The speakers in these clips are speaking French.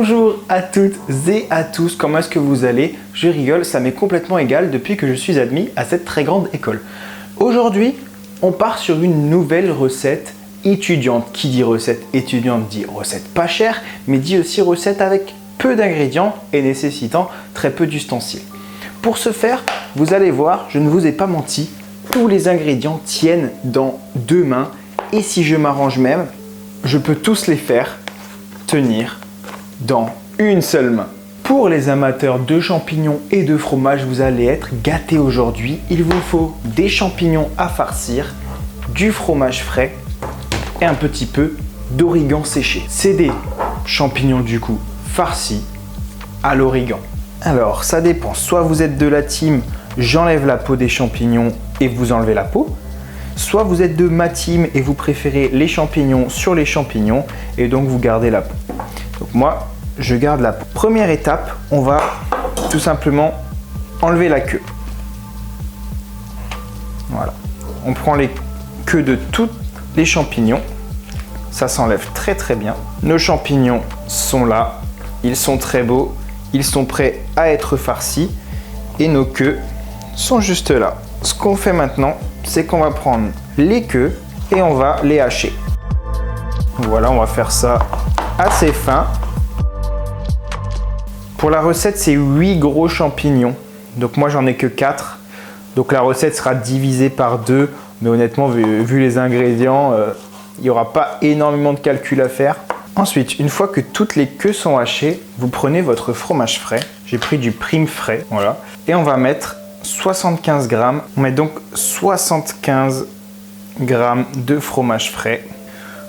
Bonjour à toutes et à tous, comment est-ce que vous allez? Je rigole, ça m'est complètement égal depuis que je suis admis à cette très grande école. Aujourd'hui, on part sur une nouvelle recette étudiante. Qui dit recette étudiante dit recette pas chère, mais dit aussi recette avec peu d'ingrédients et nécessitant très peu d'ustensiles. Pour ce faire, vous allez voir, je ne vous ai pas menti, tous les ingrédients tiennent dans 2 mains et si je m'arrange même, je peux tous les faire tenir dans une seule main. Pour les amateurs de champignons et de fromage, vous allez être gâtés aujourd'hui. Il vous faut des champignons à farcir, du fromage frais et un petit peu d'origan séché. C'est des champignons du coup farcis à l'origan. Alors ça dépend, soit vous êtes de la team j'enlève la peau des champignons et vous enlevez la peau, soit vous êtes de ma team et vous préférez les champignons sur les champignons et donc vous gardez la peau. Donc moi, je garde la peau. Première étape, on va tout simplement enlever la queue. Voilà. On prend les queues de tous les champignons. Ça s'enlève très très bien. Nos champignons sont là. Ils sont très beaux. Ils sont prêts à être farcis. Et nos queues sont juste là. Ce qu'on fait maintenant, c'est qu'on va prendre les queues et on va les hacher. Voilà, on va faire ça assez fin. Pour la recette, c'est 8 gros champignons. Donc moi, j'en ai que 4. Donc la recette sera divisée par 2. Mais honnêtement, vu les ingrédients, il n'y aura pas énormément de calcul à faire. Ensuite, une fois que toutes les queues sont hachées, vous prenez votre fromage frais. J'ai pris du prime frais, voilà. Et on va mettre 75 grammes. On met donc 75 grammes de fromage frais.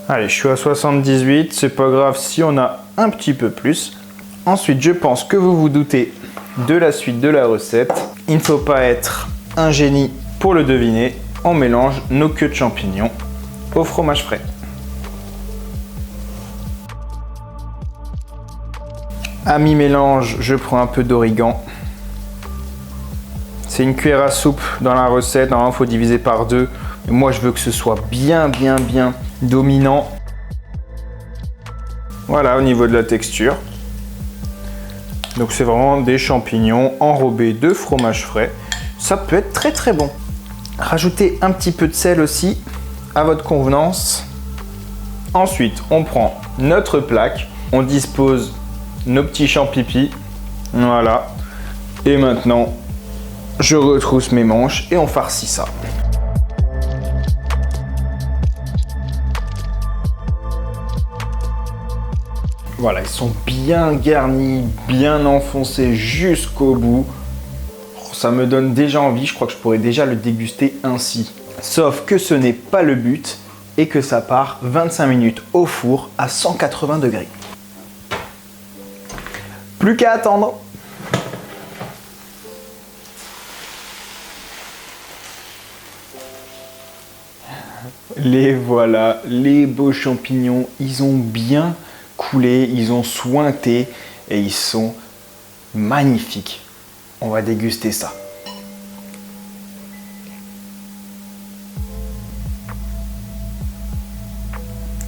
Allez, je suis à 78, c'est pas grave si on a un petit peu plus. Ensuite, je pense que vous vous doutez de la suite de la recette. Il ne faut pas être un génie pour le deviner. On mélange nos queues de champignons au fromage frais. À mi-mélange, je prends un peu d'origan. C'est une cuillère à soupe dans la recette. Normalement, il faut diviser par 2. Mais moi, je veux que ce soit bien dominant. Voilà, au niveau de la texture. Donc, c'est vraiment des champignons enrobés de fromage frais. Ça peut être très très bon. Rajoutez un petit peu de sel aussi, à votre convenance. Ensuite, on prend notre plaque. On dispose nos petits champignons. Voilà. Et maintenant, je retrousse mes manches et on farcit ça. Voilà, ils sont bien garnis, bien enfoncés jusqu'au bout. Ça me donne déjà envie, je crois que je pourrais déjà le déguster ainsi. Sauf que ce n'est pas le but et que ça part 25 minutes au four à 180 degrés. Plus qu'à attendre. Les voilà, les beaux champignons, ils ont bien coulé, ils ont suinté et ils sont magnifiques. On va déguster ça.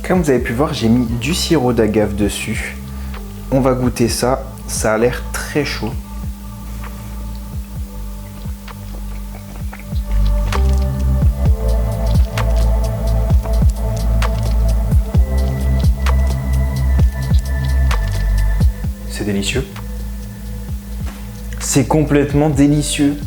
Comme vous avez pu voir, j'ai mis du sirop d'agave dessus. On va goûter ça, ça a l'air très chaud. C'est délicieux. C'est complètement délicieux.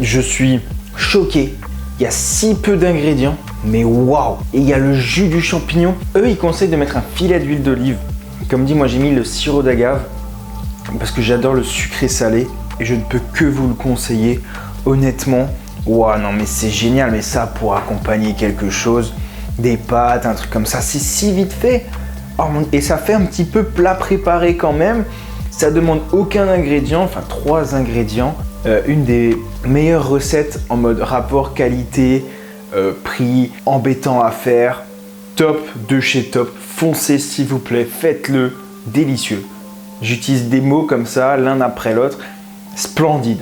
Je suis choqué. Il y a si peu d'ingrédients, mais waouh! Et il y a le jus du champignon. Eux, ils conseillent de mettre un filet d'huile d'olive. Comme dit, moi j'ai mis le sirop d'agave parce que j'adore le sucré salé et je ne peux que vous le conseiller. Honnêtement, waouh, non mais c'est génial. Mais ça pour accompagner quelque chose, des pâtes, un truc comme ça, c'est si vite fait. Oh, et ça fait un petit peu plat préparé quand même. Ça demande aucun ingrédient, enfin 3 ingrédients. Une des meilleures recettes en mode rapport qualité, prix, embêtant à faire. Top de chez top. Foncez s'il vous plaît, faites-le. Délicieux. J'utilise des mots comme ça, l'un après l'autre. Splendide.